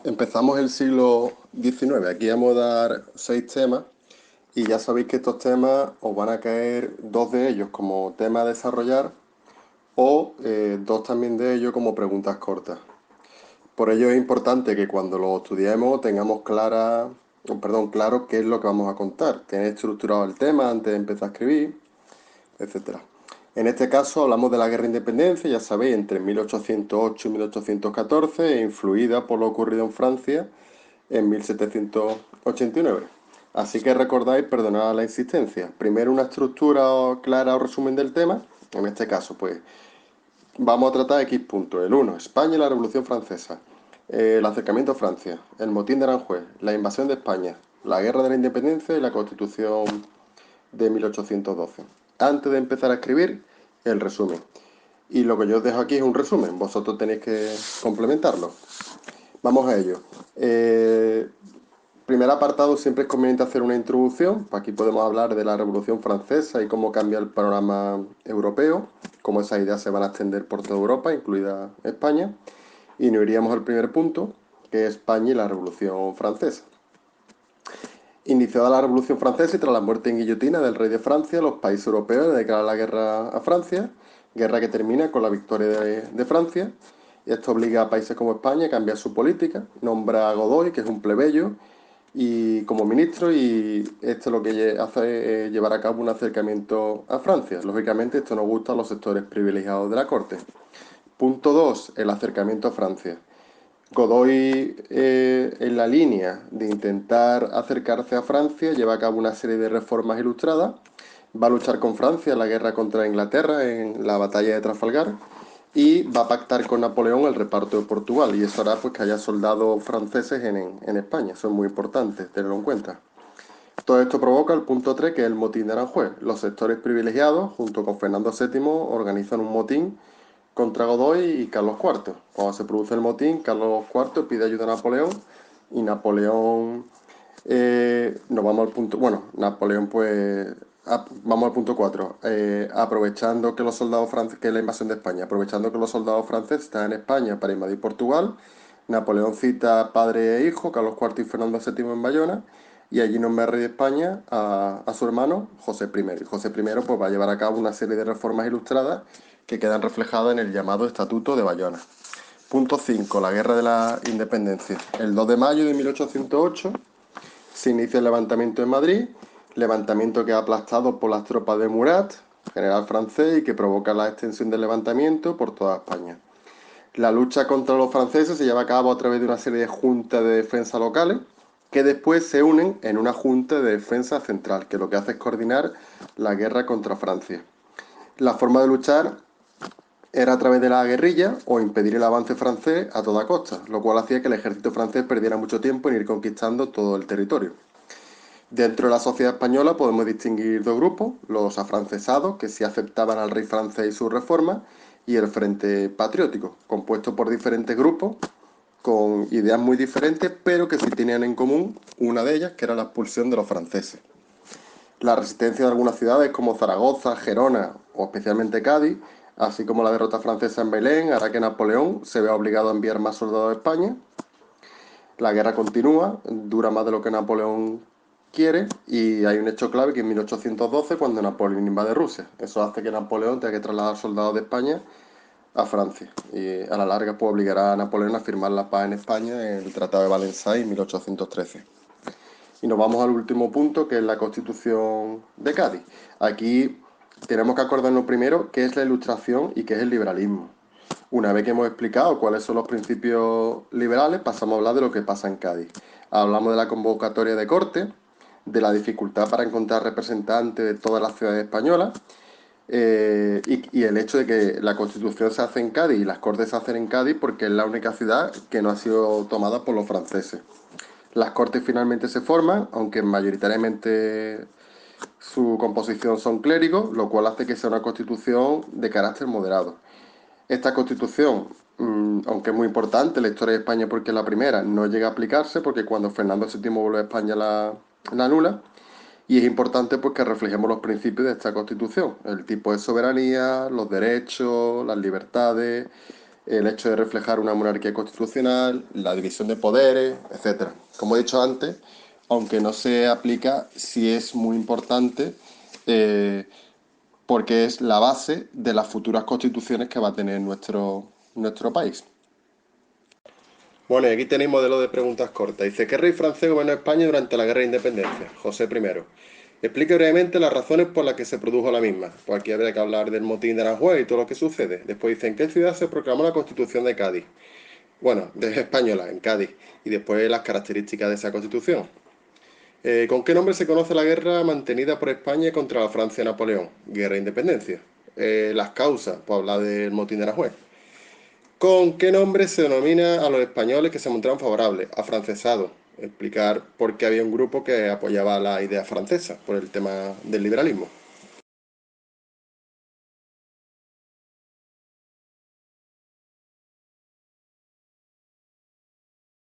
Empezamos el siglo XIX. Aquí vamos a dar 6 temas y ya sabéis que estos temas os van a caer dos de ellos como tema a desarrollar o dos también de ellos como preguntas cortas. Por ello es importante que cuando lo estudiemos tengamos claro qué es lo que vamos a contar, tener estructurado el tema antes de empezar a escribir, etcétera. En este caso hablamos de la Guerra de Independencia, ya sabéis, entre 1808 y 1814, influida por lo ocurrido en Francia en 1789. Así que recordáis, perdonad la insistencia, primero una estructura clara o resumen del tema. En este caso, pues vamos a tratar X puntos. El uno, España y la Revolución Francesa. El acercamiento a Francia, el motín de Aranjuez, la invasión de España, la guerra de la independencia y la constitución de 1812. Antes de empezar a escribir, el resumen. Y lo que yo os dejo aquí es un resumen, vosotros tenéis que complementarlo. Vamos a ello. Primer apartado, siempre es conveniente hacer una introducción. Aquí podemos hablar de la Revolución Francesa y cómo cambia el panorama europeo, cómo esas ideas se van a extender por toda Europa, incluida España. Y nos iríamos al primer punto, que es España y la Revolución Francesa. Iniciada la Revolución Francesa y tras la muerte en guillotina del rey de Francia, los países europeos declaran la guerra a Francia, guerra que termina con la victoria de Francia. Y esto obliga a países como España a cambiar su política, nombra a Godoy, que es un plebeyo, y como ministro, y esto lo que hace es llevar a cabo un acercamiento a Francia. Lógicamente esto no gusta a los sectores privilegiados de la corte. Punto 2, el acercamiento a Francia. Godoy, en la línea de intentar acercarse a Francia, lleva a cabo una serie de reformas ilustradas. Va a luchar con Francia en la guerra contra Inglaterra en la batalla de Trafalgar y va a pactar con Napoleón el reparto de Portugal. Y eso hará pues, que haya soldados franceses en España. Eso es muy importante tenerlo en cuenta. Todo esto provoca el punto 3, que es el motín de Aranjuez. Los sectores privilegiados, junto con Fernando VII, organizan un motín contra Godoy y Carlos IV. Cuando se produce el motín, Carlos IV pide ayuda a Napoleón y Napoleón... nos vamos al punto... Bueno, Napoleón pues... vamos al punto 4. Aprovechando que los soldados franceses... que es la invasión de España. Aprovechando que los soldados franceses están en España para invadir Portugal, Napoleón cita a padre e hijo, Carlos IV y Fernando VII en Bayona, y allí nombra rey de España a su hermano José I. Y José I pues, va a llevar a cabo una serie de reformas ilustradas que quedan reflejadas en el llamado Estatuto de Bayona. Punto 5. La Guerra de la Independencia. El 2 de mayo de 1808 se inicia el levantamiento en Madrid, levantamiento que es aplastado por las tropas de Murat, general francés, y que provoca la extensión del levantamiento por toda España. La lucha contra los franceses se lleva a cabo a través de una serie de juntas de defensa locales que después se unen en una junta de defensa central, que lo que hace es coordinar la guerra contra Francia. La forma de luchar era a través de la guerrilla o impedir el avance francés a toda costa, lo cual hacía que el ejército francés perdiera mucho tiempo en ir conquistando todo el territorio. Dentro de la sociedad española podemos distinguir dos grupos, los afrancesados, que sí aceptaban al rey francés y sus reformas, y el Frente Patriótico, compuesto por diferentes grupos con ideas muy diferentes, pero que sí tenían en común una de ellas, que era la expulsión de los franceses. La resistencia de algunas ciudades como Zaragoza, Gerona o especialmente Cádiz, así como la derrota francesa en Belén, hará que Napoleón se vea obligado a enviar más soldados a España. La guerra continúa, dura más de lo que Napoleón quiere, y hay un hecho clave que en 1812, cuando Napoleón invade Rusia. Eso hace que Napoleón tenga que trasladar soldados de España a Francia. Y a la larga pues, obligará a Napoleón a firmar la paz en España en el Tratado de Valenciennes en 1813. Y nos vamos al último punto, que es la Constitución de Cádiz. Aquí tenemos que acordarnos primero qué es la Ilustración y qué es el liberalismo. Una vez que hemos explicado cuáles son los principios liberales, pasamos a hablar de lo que pasa en Cádiz. Hablamos de la convocatoria de corte, de la dificultad para encontrar representantes de todas las ciudades españolas, y el hecho de que la Constitución se hace en Cádiz y las Cortes se hacen en Cádiz porque es la única ciudad que no ha sido tomada por los franceses. Las Cortes finalmente se forman, aunque mayoritariamente su composición son clérigos, lo cual hace que sea una constitución de carácter moderado. Esta constitución, aunque es muy importante en la historia de España porque es la primera, no llega a aplicarse porque cuando Fernando VII vuelve a España la anula. Y es importante pues, que reflejemos los principios de esta constitución, el tipo de soberanía, los derechos, las libertades, el hecho de reflejar una monarquía constitucional, la división de poderes, etcétera. Como he dicho antes, aunque no se aplica, sí es muy importante eh, porque es la base de las futuras constituciones que va a tener nuestro país. Bueno, y aquí tenéis modelo de preguntas cortas. Dice, ¿qué rey francés gobernó España durante la Guerra de Independencia? José I. Explique brevemente las razones por las que se produjo la misma. Pues aquí habría que hablar del motín de Aranjuez y todo lo que sucede. Después dice, ¿en qué ciudad se proclamó la Constitución de Cádiz? Bueno, de española, en Cádiz. Y después las características de esa Constitución. ¿Con qué nombre se conoce la guerra mantenida por España contra la Francia de Napoleón? Guerra de Independencia. Las causas, pues habla del motín de Aranjuez. ¿Con qué nombre se denomina a los españoles que se mostraron favorables? Afrancesados. Explicar por qué había un grupo que apoyaba la idea francesa, por el tema del liberalismo.